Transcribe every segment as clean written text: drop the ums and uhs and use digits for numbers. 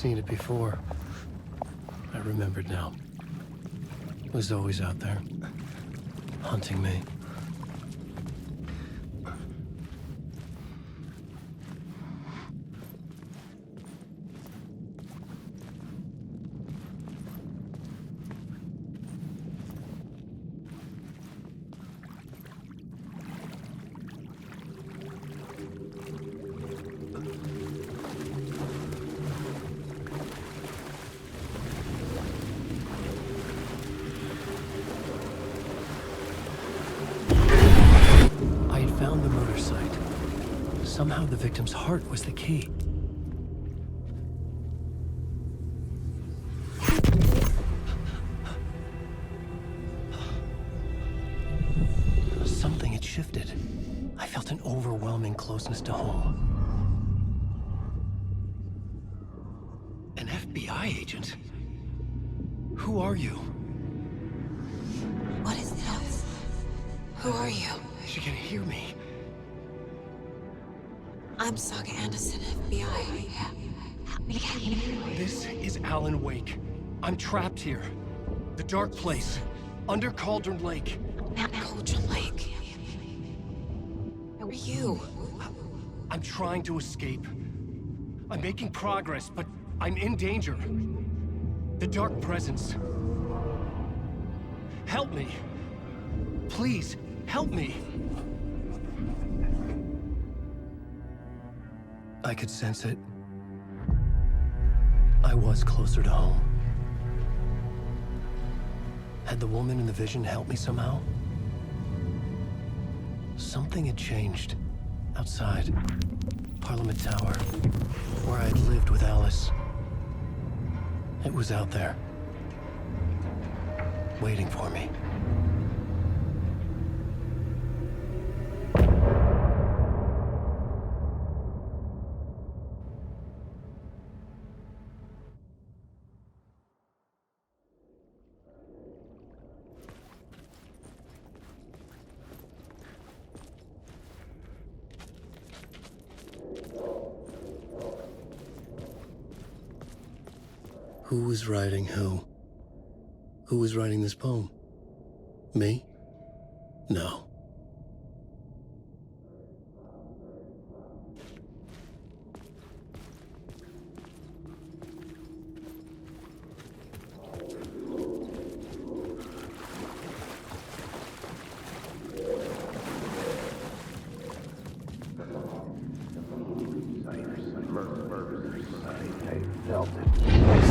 seen it before. I remembered now. It was always out there, hunting me. Found the murder site. Somehow the victim's heart was the key. Something had shifted. I felt an overwhelming closeness to home. An FBI agent? Who are you? What is this? Who are you? She can hear me. I'm Saga Anderson, FBI. This is Alan Wake. I'm trapped here. The dark place. Under Cauldron Lake. Cauldron Lake. Who are you? I'm trying to escape. I'm making progress, but I'm in danger. The dark presence. Help me. Please, help me. I could sense it. I was closer to home. Had the woman in the vision helped me somehow? Something had changed. Outside. Parliament Tower. Where I'd lived with Alice. It was out there. Waiting for me. Who was writing who? Who was writing this poem? Me? No.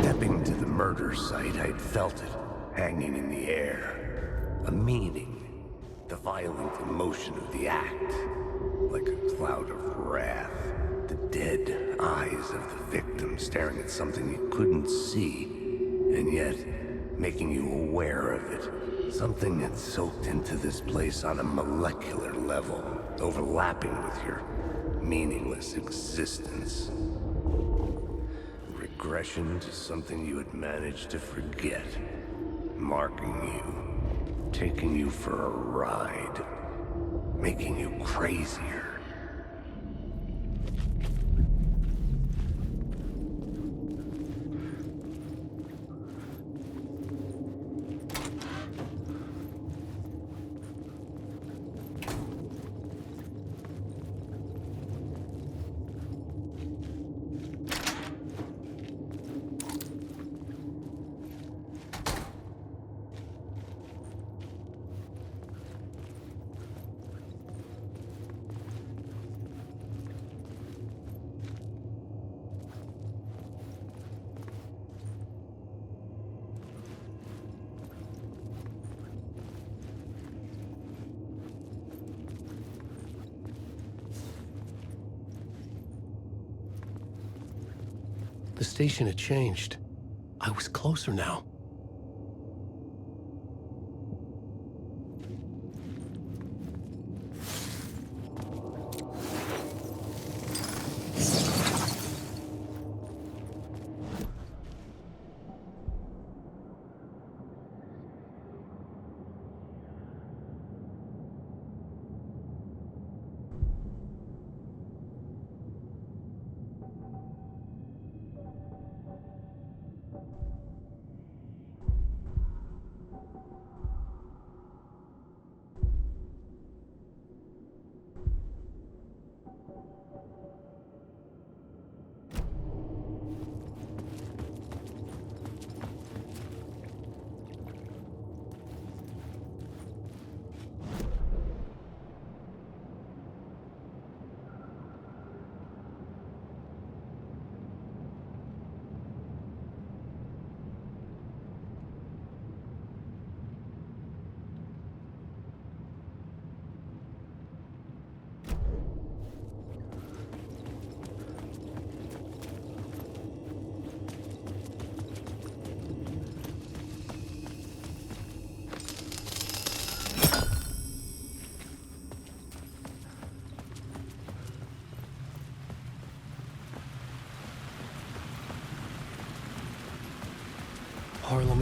Stepping to the murder site, I'd felt it, hanging in the air. A meaning, the violent emotion of the act, like a cloud of wrath. The dead eyes of the victim staring at something you couldn't see, and yet making you aware of it. Something had soaked into this place on a molecular level, overlapping with your meaningless existence. Regression to something you had managed to forget. Marking you. Taking you for a ride. Making you crazier. The station had changed. I was closer now.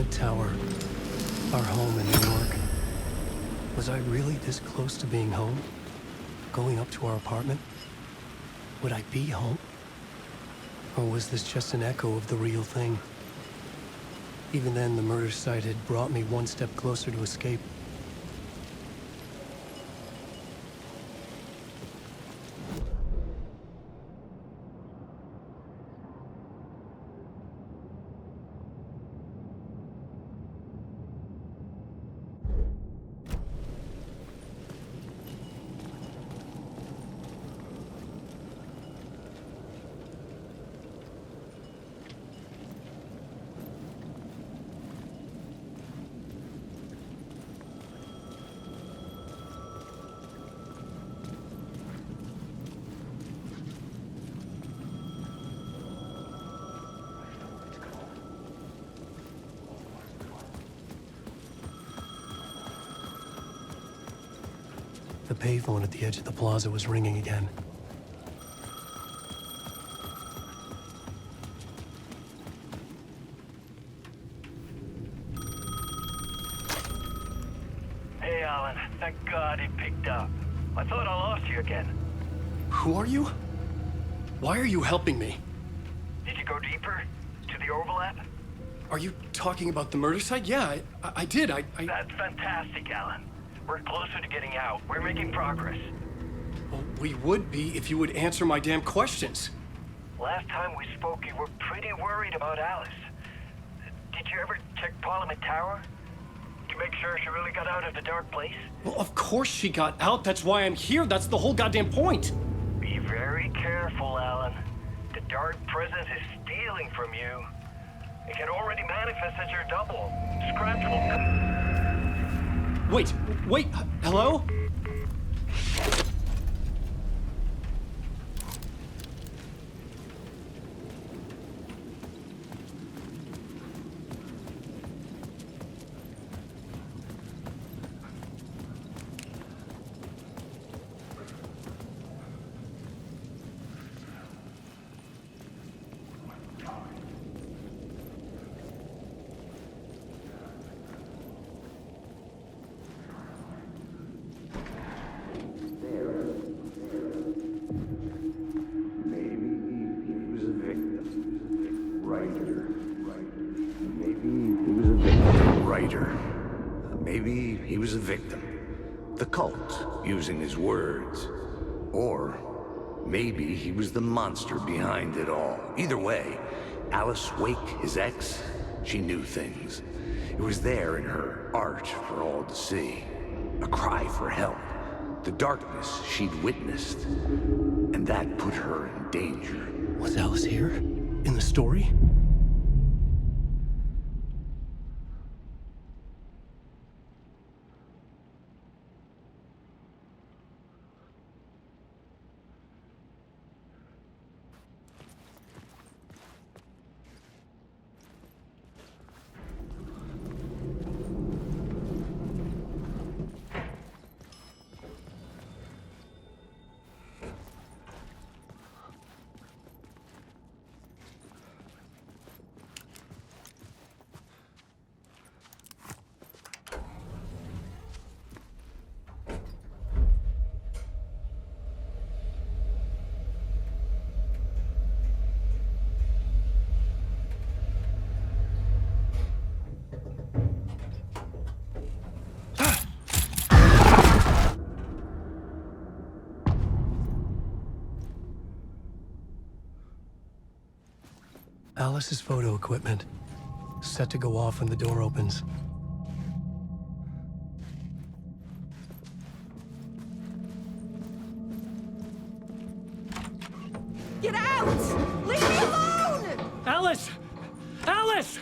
Parliament Tower, our home in New York. Was I really this close to being home? Going up to our apartment? Would I be home? Or was this just an echo of the real thing? Even then, the murder site had brought me one step closer to escape. The payphone at the edge of the plaza was ringing again. Hey, Alan. Thank God he picked up. I thought I lost you again. Who are you? Why are you helping me? Did you go deeper? To the overlap? Are you talking about the murder site? Yeah, I did. That's fantastic, Alan. We're closer to getting out. We're making progress. Well, we would be if you would answer my damn questions. Last time we spoke, you were pretty worried about Alice. Did you ever check Parliament Tower? To make sure she really got out of the dark place? Well, of course she got out. That's why I'm here. That's the whole goddamn point. Be very careful, Alan. The dark presence is stealing from you. It can already manifest as your double. Scratch will... Wait, hello? Maybe he was a victim. The cult, using his words. Or maybe he was the monster behind it all. Either way, Alice Wake, his ex, she knew things. It was there in her art for all to see. A cry for help. The darkness she'd witnessed. And that put her in danger. Was Alice here? In the story? Alice's photo equipment, set to go off when the door opens. Get out! Leave me alone! Alice! Alice!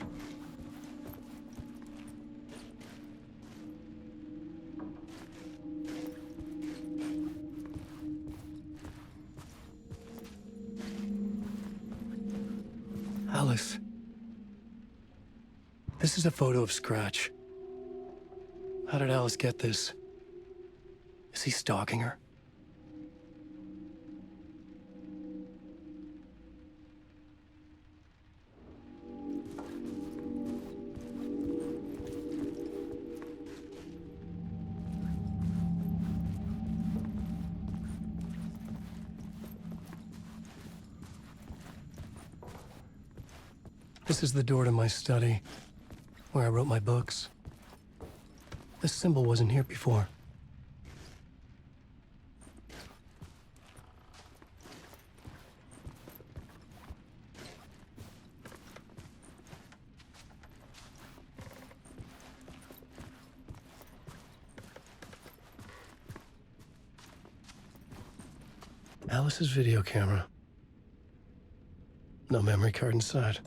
Alice. This is a photo of Scratch. How did Alice get this? Is he stalking her? This is the door to my study, where I wrote my books. This symbol wasn't here before. Alice's video camera. No memory card inside.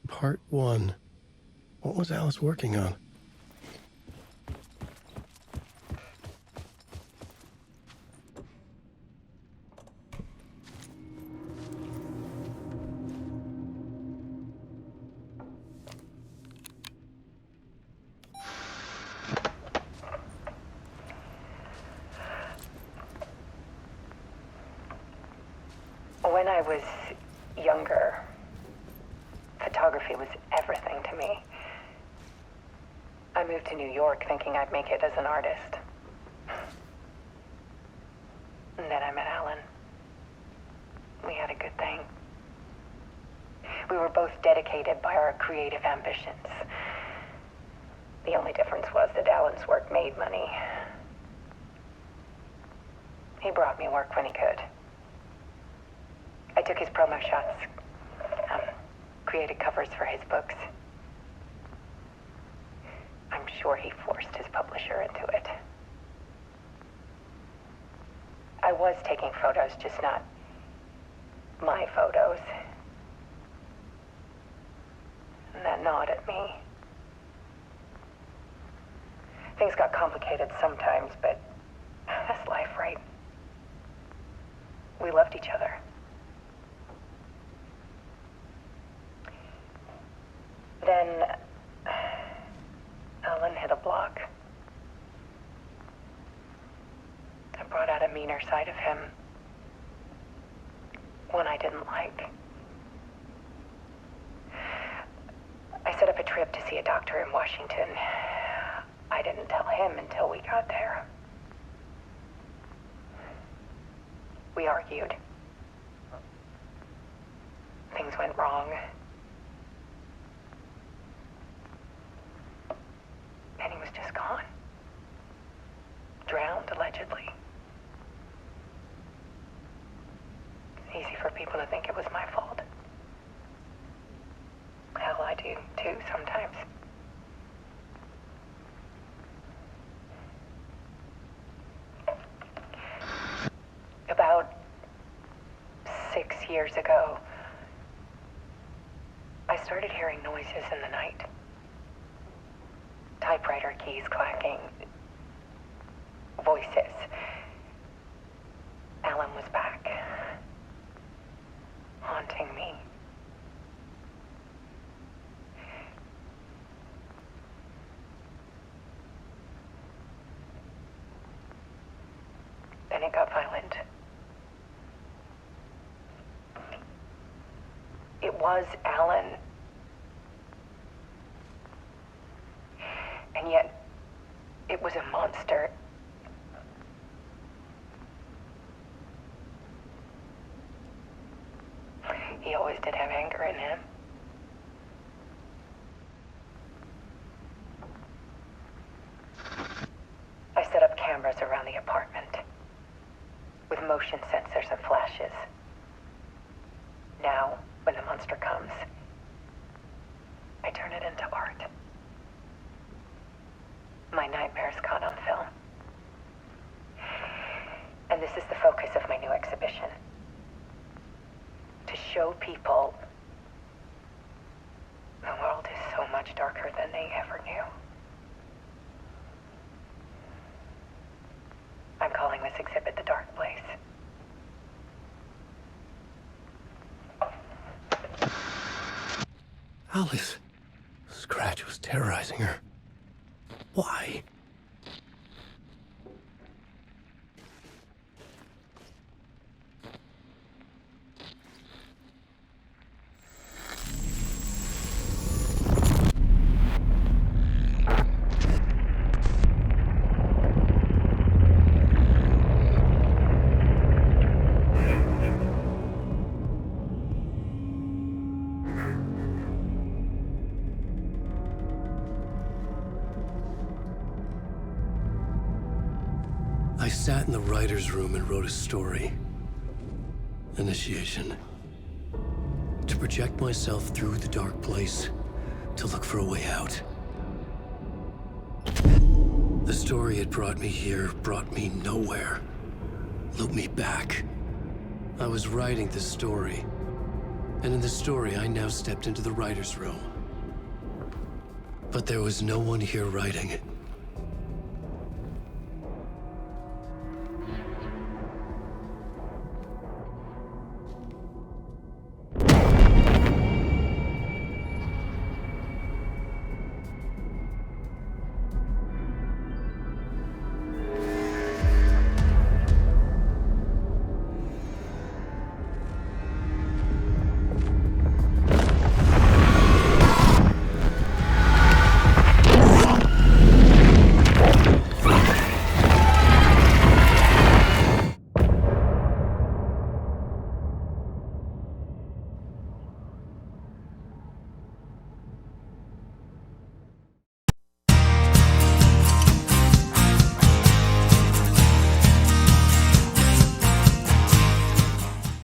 Part 1. What was Alice working on? When I was younger, photography was everything to me. I moved to New York thinking I'd make it as an artist. And then I met Alan. We had a good thing. We were both dedicated by our creative ambitions. The only difference was that Alan's work made money. He brought me work when he could. I took his promo shots, created covers for his books. I'm sure he forced his publisher into it. I was taking photos, just not my photos. And that gnawed at me. Things got complicated sometimes, but that's life, right? We loved each other. Then Alan hit a block. I brought out a meaner side of him. One I didn't like. I set up a trip to see a doctor in Washington. I didn't tell him until we got there. We argued. Things went wrong. And he was just gone. Drowned, allegedly. It's easy for people to think it was my fault. Hell, I do too, sometimes. About 6 years ago, I started hearing noises in the night. Typewriter keys clacking. Voices. Alan was back. Haunting me. Then it got violent. It was Alan. And yet, it was a monster. He always did have anger in him. I set up cameras around the apartment with motion sensors and flashes. Now, when the monster comes, I turn it into art. My nightmares caught on film. And this is the focus of my new exhibition. To show people the world is so much darker than they ever knew. I'm calling this exhibit The Dark Place. Alice. Scratch was terrorizing her. Why? I sat in the writer's room and wrote a story. Initiation. To project myself through the dark place, to look for a way out. The story had brought me here, brought me nowhere. Looped me back. I was writing the story. And in the story, I now stepped into the writer's room. But there was no one here writing it.